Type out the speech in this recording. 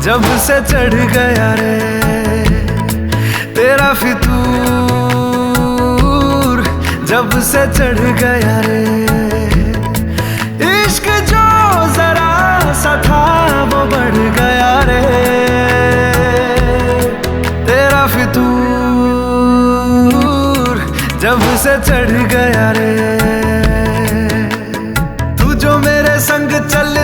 जब से चढ़ गया रे तेरा फितूर, जब से चढ़ गया रे इश्क जो जरा सा था वो बढ़ गया रे तेरा फितूर, जब से चढ़ गया रे। तू जो मेरे संग चल